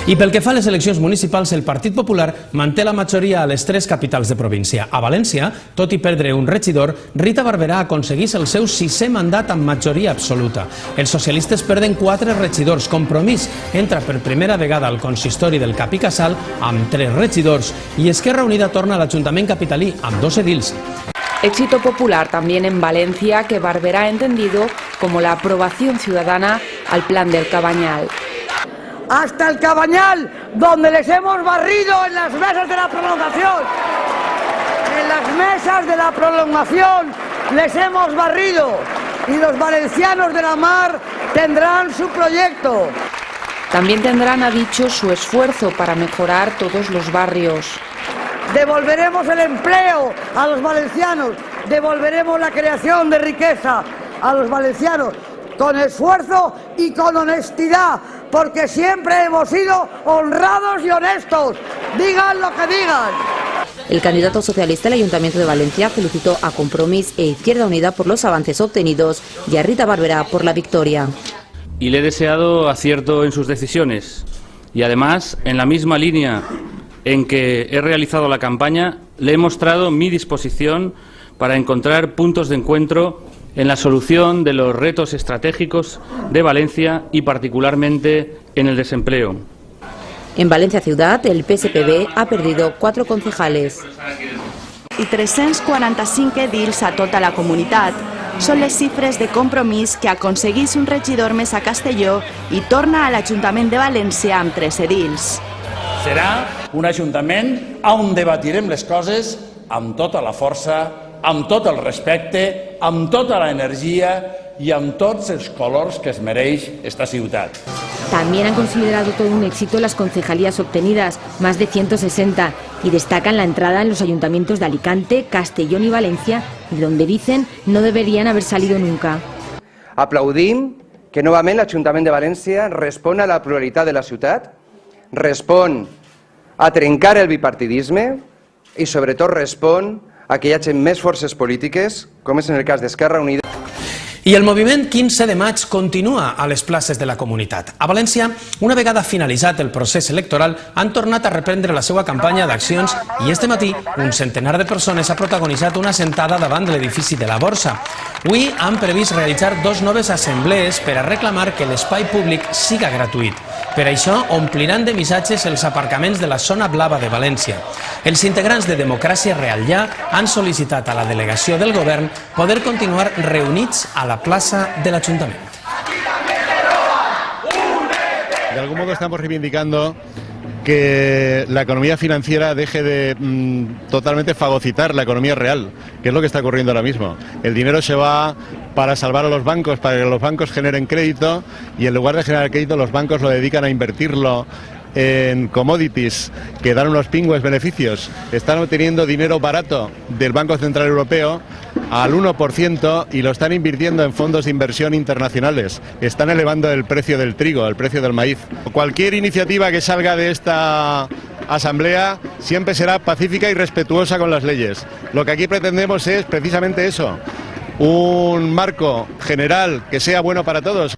I pel que fa a les eleccions municipals, el Partit Popular manté la majoria a les 3 capitals de província. A València, tot i perdre un regidor, Rita Barberà aconseguís el seu 6è mandat amb majoria absoluta. Els socialistes perden 4 regidors. Compromís entra per primera vegada al consistori del Cap i Casal amb 3 regidors i Esquerra Unida torna a l'Ajuntament capitalí amb 2 edils. Éxito popular también en Valencia, que Barberà ha entendido como la aprobación ciudadana al plan del Cabanyal. Hasta el Cabanyal, donde les hemos barrido en las mesas de la prolongación. En las mesas de la prolongación les hemos barrido y los valencianos de la mar tendrán su proyecto. También tendrán, ha dicho, su esfuerzo para mejorar todos los barrios. Devolveremos el empleo a los valencianos, devolveremos la creación de riqueza a los valencianos, con esfuerzo y con honestidad, porque siempre hemos sido honrados y honestos, digan lo que digan. El candidato socialista al Ayuntamiento de Valencia felicitó a Compromís e Izquierda Unida por los avances obtenidos y a Rita Barberà por la victoria. Y le he deseado acierto en sus decisiones y además, en la misma línea en que he realizado la campaña, le he mostrado mi disposición para encontrar puntos de encuentro en la solución de los retos estratégicos de Valencia y particularmente en el desempleo. En Valencia Ciudad, el PSPB ha perdido 4 concejales. I 345 edils a tota la comunitat. Són les xifres de Compromís, que aconseguís un regidor més a Castelló i torna a l'Ajuntament de València amb 3 edils. Serà un ajuntament on debatirem les coses amb tota la força, amb tot el respecte, amb tota l'energia y amb tots els colors que es mereix esta ciutat. También han considerado todo un éxito las concejalías obtenidas, más de 160, y destacan la entrada en los ayuntamientos de Alicante, Castellón y Valencia, de donde dicen no deberían haber salido nunca. Aplaudim que novament l'Ajuntament de València respon a la pluralitat de la ciutat, respon a trencar el bipartidisme i sobretot respon a que hi hagi més forces polítiques, com és en el cas d'Esquerra Unida. I el moviment 15 de maig continua a les places de la comunitat. A València, una vegada finalitzat el procés electoral, han tornat a reprendre la seva campanya d'accions i este matí un centenar de persones ha protagonitzat una assentada davant de l'edifici de la Borsa. Avui han previst realitzar 2 noves assemblees per a reclamar que l'espai públic siga gratuït. Per això ompliran de missatges els aparcaments de la zona blava de València. Els integrants de Democràcia Real Ja han sol·licitat a la delegació del govern poder continuar reunits a la plaza del Ayuntamiento. De algún modo estamos reivindicando que la economía financiera deje de totalmente fagocitar la economía real, que es lo que está ocurriendo ahora mismo. El dinero se va para salvar a los bancos, para que los bancos generen crédito, y en lugar de generar crédito los bancos lo dedican a invertirlo en commodities que dan unos pingües beneficios. Están obteniendo dinero barato del Banco Central Europeo al 1% y lo están invirtiendo en fondos de inversión internacionales. Están elevando el precio del trigo, el precio del maíz. Cualquier iniciativa que salga de esta asamblea siempre será pacífica y respetuosa con las leyes. Lo que aquí pretendemos es precisamente eso, un marco general que sea bueno para todos.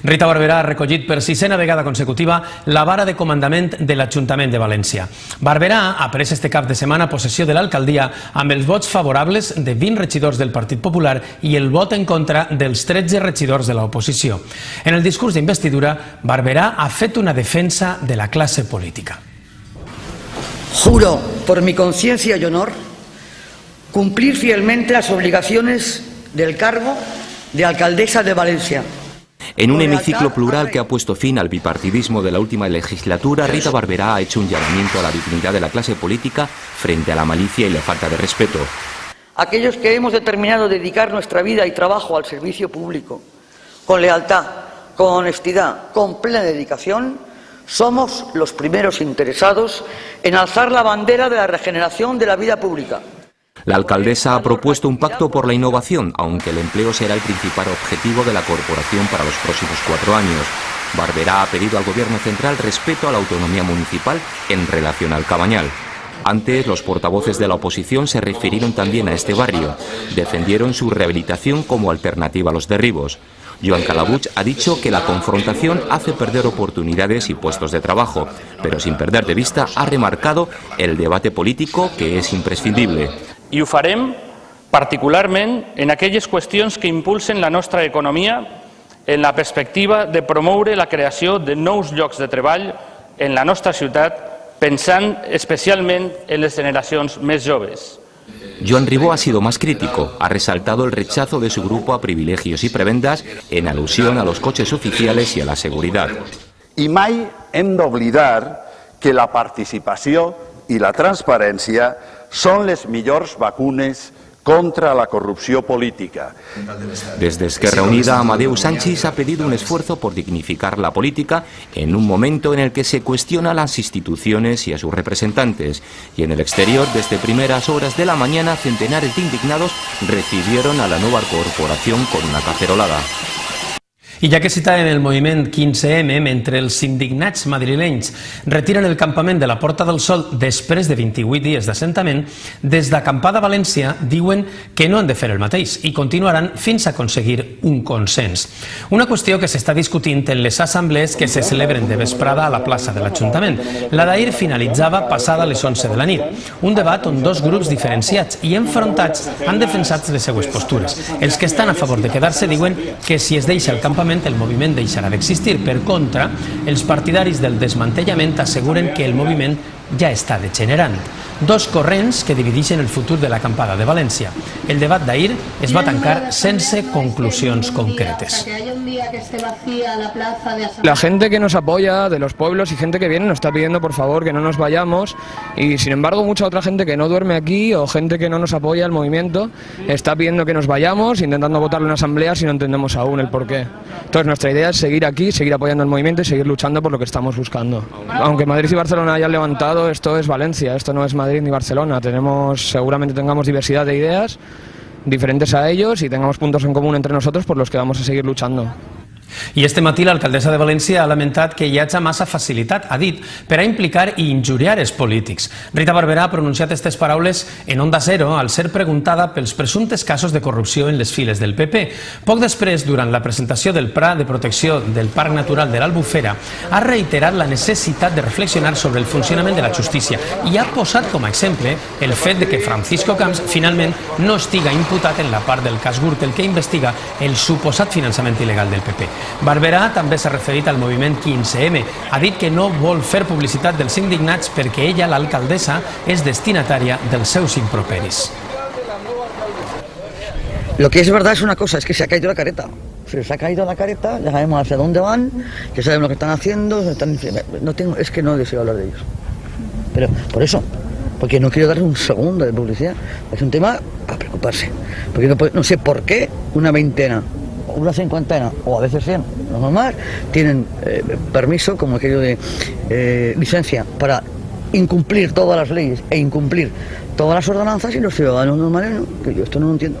Rita Barberà ha recollit per 6a vegada consecutiva la vara de comandament de l'Ajuntament de València. Barberà ha pres este cap de setmana possessió de l'alcaldia amb els vots favorables de 20 regidors del Partit Popular i el vot en contra dels 13 regidors de l'oposició. En el discurs d'investidura, Barberà ha fet una defensa de la classe política. Juro, por mi conciencia y honor, cumplir fielmente las obligaciones del cargo de alcaldesa de Valencia. En un hemiciclo plural que ha puesto fin al bipartidismo de la última legislatura, Rita Barberà ha hecho un llamamiento a la dignidad de la clase política frente a la malicia y la falta de respeto. Aquellos que hemos determinado dedicar nuestra vida y trabajo al servicio público, con lealtad, con honestidad, con plena dedicación, somos los primeros interesados en alzar la bandera de la regeneración de la vida pública. La alcaldesa ha propuesto un pacto por la innovación, aunque el empleo será el principal objetivo de la corporación para los próximos 4 años. Barberà ha pedido al Gobierno central respeto a la autonomía municipal en relación al Cabanyal. Antes, los portavoces de la oposición se refirieron también a este barrio. Defendieron su rehabilitación como alternativa a los derribos. Joan Calabuig ha dicho que la confrontación hace perder oportunidades y puestos de trabajo, pero sin perder de vista ha remarcado el debate político que és imprescindible. I ho farem particularment en aquelles qüestions que impulsen la nostra economia en la perspectiva de promoure la creació de nous llocs de treball en la nostra ciutat, pensant especialment en les generacions més joves. Joan Ribó ha sido más crítico, ha resaltado el rechazo de su grupo a privilegios y prebendas en alusión a los coches oficiales y a la seguridad. I mai hem d'oblidar que la participació i la transparència són les millors vacunes contra la corrupció política. Desde Esquerra Unida, Amadeu Sánchez ha pedido un esfuerzo por dignificar la política en un momento en el que se cuestiona a las instituciones y a sus representantes. Y en el exterior, desde primeras horas de la mañana, centenares de indignados recibieron a la nueva corporación con una cacerolada. I ja que citàvem el moviment 15M, mentre els indignats madrilenys retiren el campament de la Porta del Sol després de 28 dies d'assentament, des d'Acampada València diuen que no han de fer el mateix i continuaran fins a aconseguir un consens. Una qüestió que s'està discutint en les assemblees que se celebren de vesprada a la plaça de l'Ajuntament. La d'ahir finalitzava passada les 11 de la nit. Un debat on dos grups diferenciats i enfrontats han defensat les seues postures. Els que estan a favor de quedar-se diuen que si es deixa el campament el moviment deixarà d'existir. Per contra, els partidaris del desmantellament asseguren que el moviment ja està degenerant. Dos corrents que divideixen el futur de l'acampada de València. El debat d'ahir es va tancar sense conclusions concretes. La gente que nos apoya de los pueblos y gente que viene nos está pidiendo por favor que no nos vayamos, y sin embargo mucha otra gente que no duerme aquí o gente que no nos apoya al movimiento está pidiendo que nos vayamos, intentando votarlo en asamblea si no entendemos aún el porqué. Entonces nuestra idea es seguir aquí, seguir apoyando el movimiento y seguir luchando por lo que estamos buscando. Aunque Madrid y Barcelona hayan levantado, esto es Valencia, esto no es Madrid ni Barcelona. Seguramente tengamos diversidad de ideas diferentes a ellos y tengamos puntos en común entre nosotros por los que vamos a seguir luchando. I este matí l'alcaldessa de València ha lamentat que hi hagi massa facilitat, ha dit, per a implicar i injuriar els polítics. Rita Barberà ha pronunciat aquestes paraules en Onda Cero al ser preguntada pels presumptes casos de corrupció en les files del PP. Poc després, durant la presentació del Pla de Protecció del Parc Natural de l'Albufera, ha reiterat la necessitat de reflexionar sobre el funcionament de la justícia i ha posat com a exemple el fet de que Francisco Camps finalment no estiga imputat en la part del cas Gürtel que investiga el suposat finançament il·legal del PP. Barberà també s'ha referit al moviment 15M. Ha dit que no vol fer publicitat dels indignats perquè ella, l'alcaldessa, és destinatària dels seus improperis. Lo que es verdad es una cosa, es que se ha caído la careta. Se ha caído la careta, ya sabemos hacia dónde van, ya sabemos lo que están haciendo. Es que no deseo hablar de ellos. Pero por eso, porque no quiero darle un segundo de publicidad. Es un tema a preocuparse. Porque no sé por qué una veintena, una cincuentena o a veces 100, no más, tienen permiso, como aquello de licencia, para incumplir todas las leyes e incumplir todas las ordenanzas, y los ciudadanos normales no, que yo esto no lo entiendo.